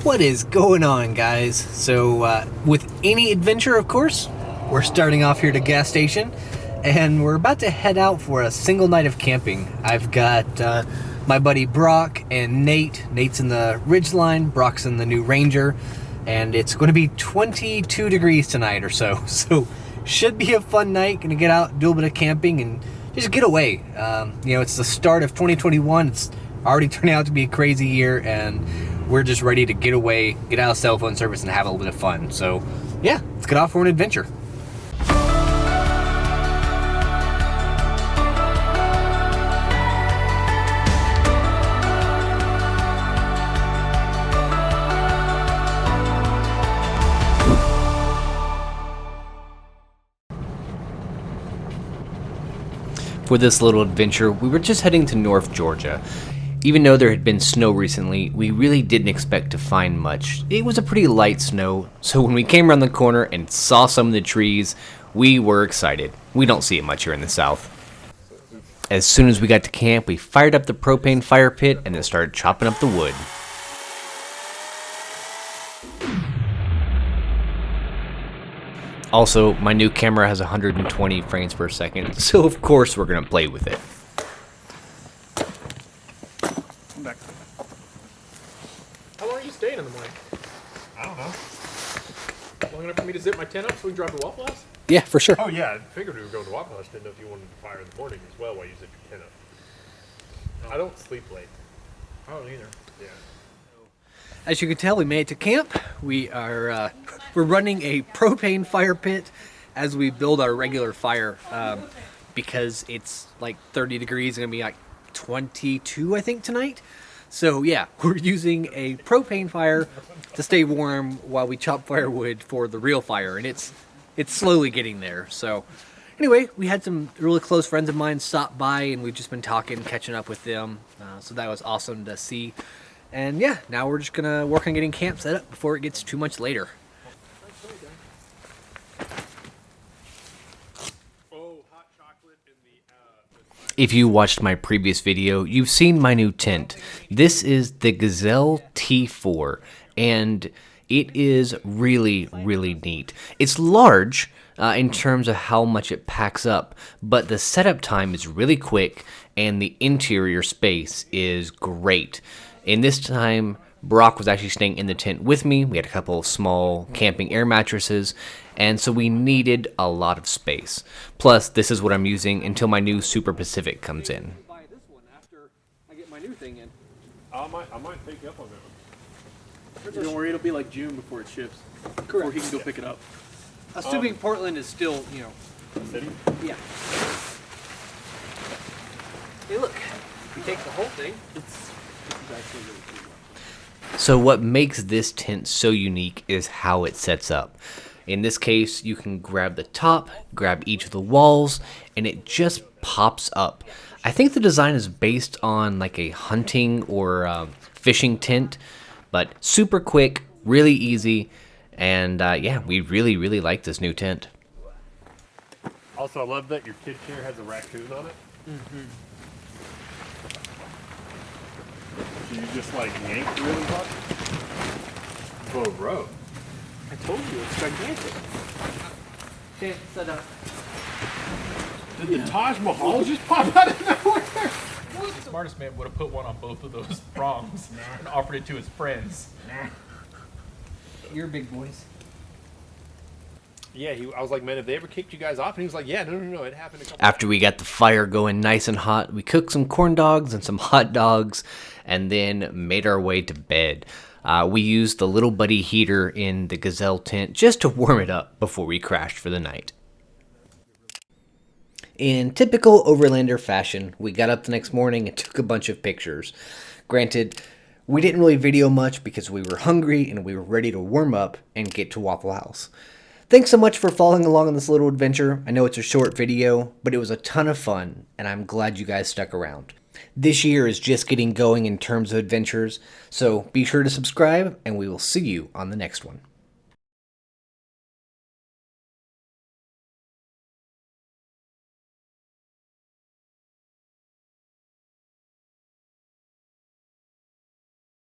What is going on, guys? So with any adventure, of course, we're starting off here at a gas station and we're about to head out for a single night of camping. I've got my buddy Brock and Nate. Nate's in the Ridgeline, Brock's in the new Ranger, and it's going to be 22 degrees tonight or so. So should be a fun night. Gonna get out, do a bit of camping, and just get away. You know, it's the start of 2021. It's already turned out to be a crazy year, and we're just ready to get away, get out of cell phone service, and have a little bit of fun. So yeah, let's get off for an adventure. For this little adventure, we were just heading to North Georgia. Even though there had been snow recently, we really didn't expect to find much. It was a pretty light snow, so when we came around the corner and saw some of the trees, we were excited. We don't see it much here in the South. As soon as we got to camp, we fired up the propane fire pit and then started chopping up the wood. Also, my new camera has 120 frames per second, so of course we're gonna play with it. Back. How long are you staying in the morning? I don't know. Long enough for me to zip my tent up so we can drive to Waffle House? Yeah, for sure. Oh yeah, I figured we were going to Waffle House. Didn't know if you wanted to fire in the morning as well while you zip your tent up. I don't sleep late. I don't either. Yeah. As you can tell, we made it to camp. We are we're running a propane fire pit as we build our regular fire because it's like 30 degrees. It's gonna be like 22, I think, tonight. So yeah, we're using a propane fire to stay warm while we chop firewood for the real fire, and it's slowly getting there. So anyway, we had some really close friends of mine stop by, and we've just been talking, catching up with them. So that was awesome to see. And yeah, now we're just gonna work on getting camp set up before it gets too much later. If you watched my previous video, you've seen my new tent. This is the Gazelle T4, and it is really, really neat. It's large in terms of how much it packs up, but the setup time is really quick, and the interior space is great. In this time, Brock was actually staying in the tent with me. We had a couple of small camping air mattresses, and so we needed a lot of space. Plus, this is what I'm using until my new Super Pacific comes in. Buy this one after I get my new thing in. I might take you up on that one. Don't worry, it'll be like June before it ships. Correct. Or he can go pick it up. Assuming Portland is still, you know. City? Yeah. Hey, look. We take the whole thing. It's actually really cool. So what makes this tent so unique is how it sets up. In this case, you can grab the top, grab each of the walls, and it just pops up. I think the design is based on like a hunting or fishing tent, but super quick, really easy, and yeah, we really, really like this new tent. Also, I love that your kid chair has a raccoon on it. Mm-hmm. So you just like yank really hard. Whoa, bro. I told you, it's gigantic. Okay, set up. Did the Taj Mahal just pop out of nowhere? The smartest man would have put one on both of those prongs and offered it to his friends. You're big boys. Yeah, I was like, man, have they ever kicked you guys off? And he was like, yeah, no, it happened a couple After we got the fire going nice and hot, we cooked some corn dogs and some hot dogs, and then made our way to bed. We used the Little Buddy heater in the Gazelle tent just to warm it up before we crashed for the night. In typical Overlander fashion, we got up the next morning and took a bunch of pictures. Granted, we didn't really video much because we were hungry and we were ready to warm up and get to Waffle House. Thanks so much for following along on this little adventure. I know it's a short video, but it was a ton of fun, and I'm glad you guys stuck around. This year is just getting going in terms of adventures, so be sure to subscribe, and we will see you on the next one.